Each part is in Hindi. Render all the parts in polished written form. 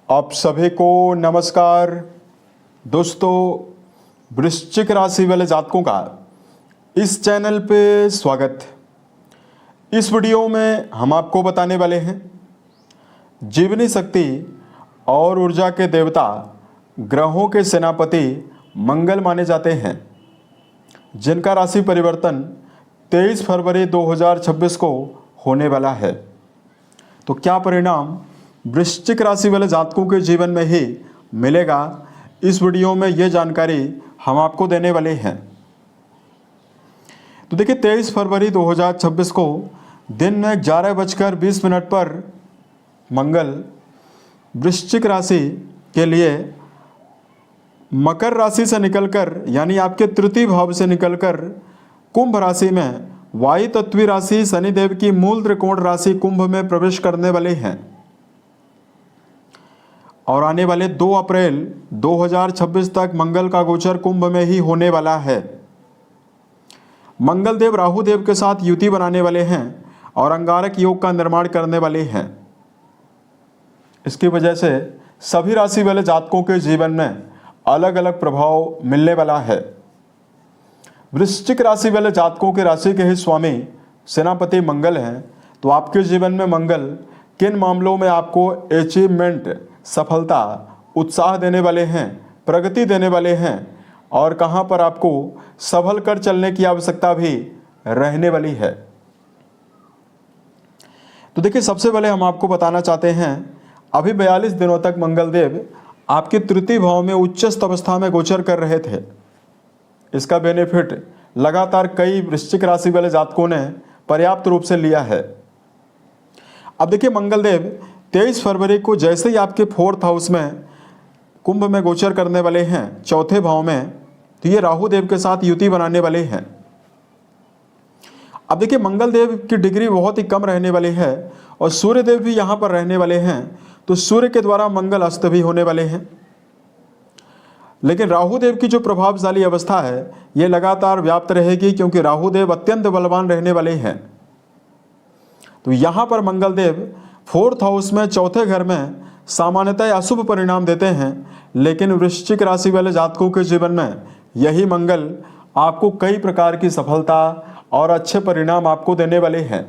आप सभी को नमस्कार। दोस्तों, वृश्चिक राशि वाले जातकों का इस चैनल पे स्वागत। इस वीडियो में हम आपको बताने वाले हैं जीवनी शक्ति और ऊर्जा के देवता ग्रहों के सेनापति मंगल माने जाते हैं, जिनका राशि परिवर्तन 23 फरवरी 2026 को होने वाला है। तो क्या परिणाम वृश्चिक राशि वाले जातकों के जीवन में ही मिलेगा, इस वीडियो में ये जानकारी हम आपको देने वाले हैं। तो देखिए, 23 फरवरी 2026 को दिन में 11:20 पर मंगल वृश्चिक राशि के लिए मकर राशि से निकलकर, यानी आपके तृतीय भाव से निकलकर कुंभ राशि में वायु तत्वीय राशि शनिदेव की मूल त्रिकोण राशि कुंभ में प्रवेश करने वाले हैं और आने वाले 2 अप्रैल 2026 तक मंगल का गोचर कुंभ में ही होने वाला है। मंगल देव राहु देव के साथ युति बनाने वाले हैं और अंगारक योग का निर्माण करने वाले हैं। इसकी वजह से सभी राशि वाले जातकों के जीवन में अलग अलग प्रभाव मिलने वाला है। वृश्चिक राशि वाले जातकों के राशि के ही स्वामी सेनापति मंगल हैं, तो आपके जीवन में मंगल किन मामलों में आपको अचीवमेंट, सफलता, उत्साह देने वाले हैं, प्रगति देने वाले हैं और कहां पर आपको संभल कर चलने की आवश्यकता भी रहने वाली है। तो देखिए, सबसे पहले हम आपको बताना चाहते हैं, अभी 42 दिनों तक मंगल देव आपके तृतीय भाव में उच्चस्थ अवस्था में गोचर कर रहे थे। इसका बेनिफिट लगातार कई वृश्चिक राशि वाले जातकों ने पर्याप्त रूप से लिया है। अब देखिए, मंगल देव 23 फरवरी को जैसे ही आपके 4th हाउस में कुंभ में गोचर करने वाले हैं, चौथे भाव में, तो ये राहु देव के साथ युति बनाने वाले हैं। अब देखिए, मंगल देव की डिग्री बहुत ही कम रहने वाली है और सूर्य देव भी यहाँ पर रहने वाले हैं, तो सूर्य के द्वारा मंगल अस्त भी होने वाले हैं। लेकिन राहु देव की जो प्रभावशाली अवस्था है ये लगातार व्याप्त रहेगी, क्योंकि राहु देव अत्यंत बलवान रहने वाले हैं। तो यहाँ पर मंगल देव 4th हाउस में चौथे घर में सामान्यतः अशुभ परिणाम देते हैं, लेकिन वृश्चिक राशि वाले जातकों के जीवन में यही मंगल आपको कई प्रकार की सफलता और अच्छे परिणाम आपको देने वाले हैं।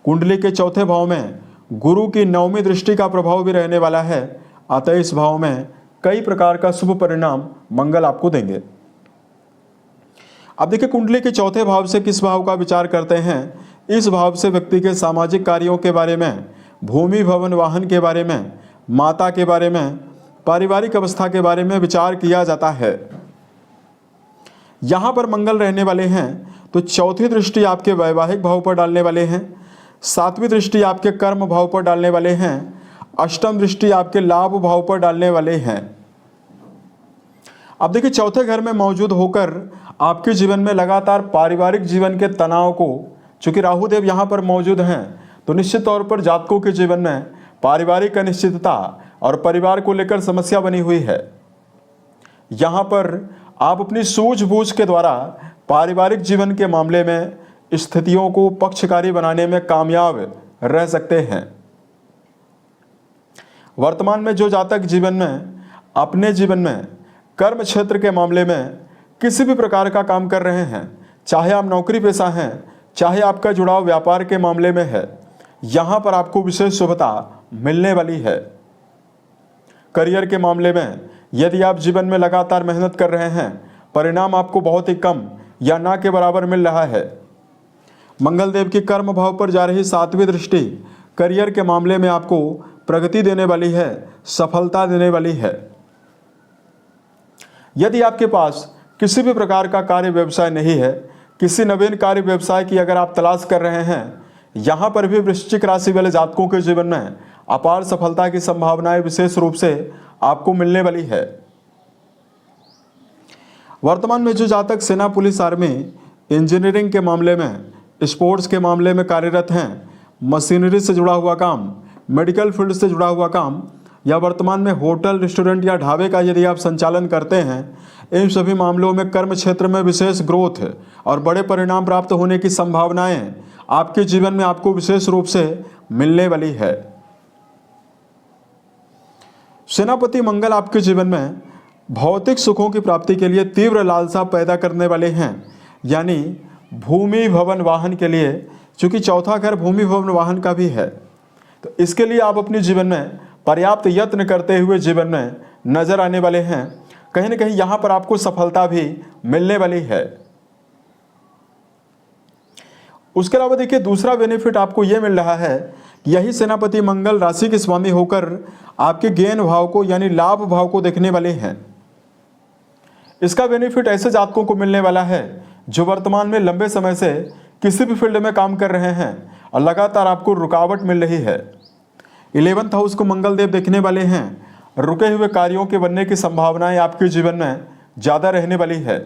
कुंडली के चौथे भाव में गुरु की 9वीं दृष्टि का प्रभाव भी रहने वाला है, अतः इस भाव में कई प्रकार का शुभ परिणाम मंगल आपको देंगे। अब देखिए, कुंडली के चौथे भाव से किस भाव का विचार करते हैं, इस भाव से व्यक्ति के सामाजिक कार्यों के बारे में, भूमि भवन वाहन के बारे में, माता के बारे में, पारिवारिक अवस्था के बारे में विचार किया जाता है। यहाँ पर मंगल रहने वाले हैं, तो चौथी दृष्टि आपके वैवाहिक भाव पर डालने वाले हैं, 7वीं दृष्टि आपके कर्म भाव पर डालने वाले हैं, 8वीं दृष्टि आपके लाभ भाव पर डालने वाले हैं। अब देखिए, चौथे घर में मौजूद होकर आपके जीवन में लगातार पारिवारिक जीवन के तनाव को, चूंकि राहु देव यहाँ पर मौजूद हैं, तो निश्चित तौर पर जातकों के जीवन में पारिवारिक अनिश्चितता और परिवार को लेकर समस्या बनी हुई है। यहाँ पर आप अपनी सूझबूझ के द्वारा पारिवारिक जीवन के मामले में स्थितियों को पक्षकारी बनाने में कामयाब रह सकते हैं। वर्तमान में जो जातक जीवन में अपने जीवन में कर्म क्षेत्र के मामले में किसी भी प्रकार का काम कर रहे हैं, चाहे आप नौकरी पेशा हैं, चाहे आपका जुड़ाव व्यापार के मामले में है, यहाँ पर आपको विशेष शुभता मिलने वाली है। करियर के मामले में यदि आप जीवन में लगातार मेहनत कर रहे हैं, परिणाम आपको बहुत ही कम या ना के बराबर मिल रहा है। मंगल देव की कर्म भाव पर जा रही 7वीं दृष्टि करियर के मामले में आपको प्रगति देने वाली है, सफलता देने वाली है। यदि आपके पास किसी भी प्रकार का कार्य व्यवसाय नहीं है, किसी नवीन कार्य व्यवसाय की अगर आप तलाश कर रहे हैं, यहाँ पर भी वृश्चिक राशि वाले जातकों के जीवन में अपार सफलता की संभावनाएं विशेष रूप से आपको मिलने वाली है। वर्तमान में जो जातक सेना, पुलिस, आर्मी, इंजीनियरिंग के मामले में, स्पोर्ट्स के मामले में कार्यरत हैं, मशीनरी से जुड़ा हुआ काम, मेडिकल फील्ड से जुड़ा हुआ काम, या वर्तमान में होटल, रेस्टोरेंट या ढाबे का यदि आप संचालन करते हैं, इन सभी मामलों में कर्म क्षेत्र में विशेष ग्रोथ और बड़े परिणाम प्राप्त होने की संभावनाएं आपके जीवन में आपको विशेष रूप से मिलने वाली है। सेनापति मंगल आपके जीवन में भौतिक सुखों की प्राप्ति के लिए तीव्र लालसा पैदा करने वाले हैं, यानी भूमि भवन वाहन के लिए, चूंकि चौथा घर भूमि भवन वाहन का भी है, तो इसके लिए आप अपने जीवन में पर्याप्त यत्न करते हुए जीवन में नजर आने वाले हैं। कहीं ना कहीं यहां पर आपको सफलता भी मिलने वाली है। उसके अलावा देखिए, दूसरा बेनिफिट आपको यह मिल रहा है कि यही सेनापति मंगल राशि के स्वामी होकर आपके गेन भाव को यानी लाभ भाव को देखने वाले हैं। इसका बेनिफिट ऐसे जातकों को मिलने वाला है जो वर्तमान में लंबे समय से किसी भी फील्ड में काम कर रहे हैं और लगातार आपको रुकावट मिल रही है। 11th हाउस को मंगल देव देखने वाले हैं। रुके हुए कार्यों के बनने की संभावनाएं आपके जीवन में ज़्यादा रहने वाली है।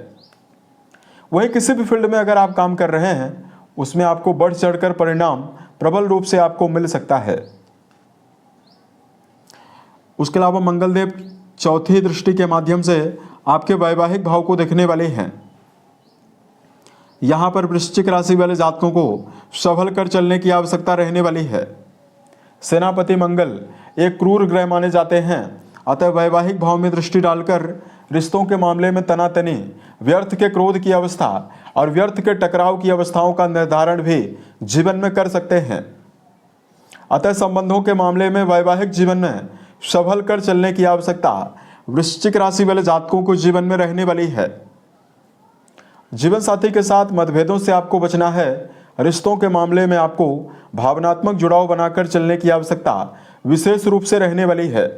वहीं किसी भी फील्ड में अगर आप काम कर रहे हैं उसमें आपको बढ़ चढ़कर परिणाम प्रबल रूप से आपको मिल सकता है। उसके अलावा मंगल देव चौथी दृष्टि के माध्यम से आपके वैवाहिक भाव को देखने वाले हैं। यहां पर वृश्चिक राशि वाले जातकों को संभल कर चलने की आवश्यकता रहने वाली है। सेनापति मंगल एक क्रूर ग्रह माने जाते हैं, अतः वैवाहिक भाव में दृष्टि डालकर रिश्तों के मामले में तनातनी, व्यर्थ के क्रोध की अवस्था और व्यर्थ के टकराव की अवस्थाओं का निर्धारण भी जीवन में कर सकते हैं। अतः संबंधों के मामले में वैवाहिक जीवन में संभल कर चलने की आवश्यकता वृश्चिक राशि वाले जातकों को जीवन में रहने वाली है। जीवन साथी के साथ मतभेदों से आपको बचना है। रिश्तों के मामले में आपको भावनात्मक जुड़ाव बनाकर चलने की आवश्यकता विशेष रूप से रहने वाली है।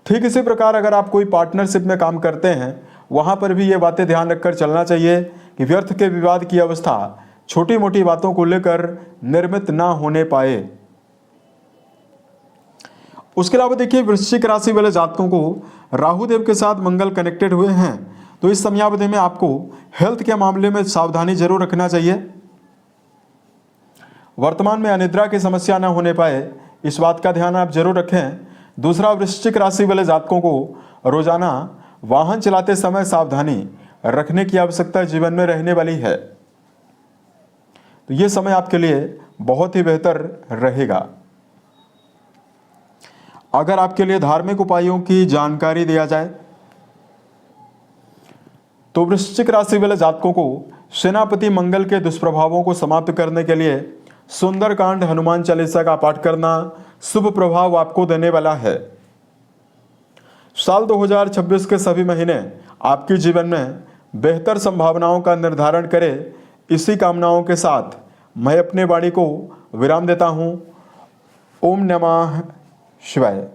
ठीक इसी प्रकार अगर आप कोई पार्टनरशिप में काम करते हैं, वहां पर भी ये बातें ध्यान रखकर चलना चाहिए कि व्यर्थ के विवाद की अवस्था छोटी मोटी बातों को लेकर निर्मित ना होने पाए। उसके अलावा देखिए, वृश्चिक राशि वाले जातकों को राहु देव के साथ मंगल कनेक्टेड हुए हैं, तो इस समयावधि में आपको हेल्थ के मामले में सावधानी जरूर रखना चाहिए। वर्तमान में अनिद्रा की समस्या न होने पाए, इस बात का ध्यान आप जरूर रखें। दूसरा, वृश्चिक राशि वाले जातकों को रोजाना वाहन चलाते समय सावधानी रखने की आवश्यकता जीवन में रहने वाली है। तो ये समय आपके लिए बहुत ही बेहतर रहेगा। अगर आपके लिए धार्मिक उपायों की जानकारी दिया जाए तो वृश्चिक राशि वाले जातकों को सेनापति मंगल के दुष्प्रभावों को समाप्त करने के लिए सुंदरकांड हनुमान चालीसा का पाठ करना शुभ प्रभाव आपको देने वाला है। साल 2026 के सभी महीने आपके जीवन में बेहतर संभावनाओं का निर्धारण करें। इसी कामनाओं के साथ मैं अपने वाणी को विराम देता हूं। ओम नमः शिवाय।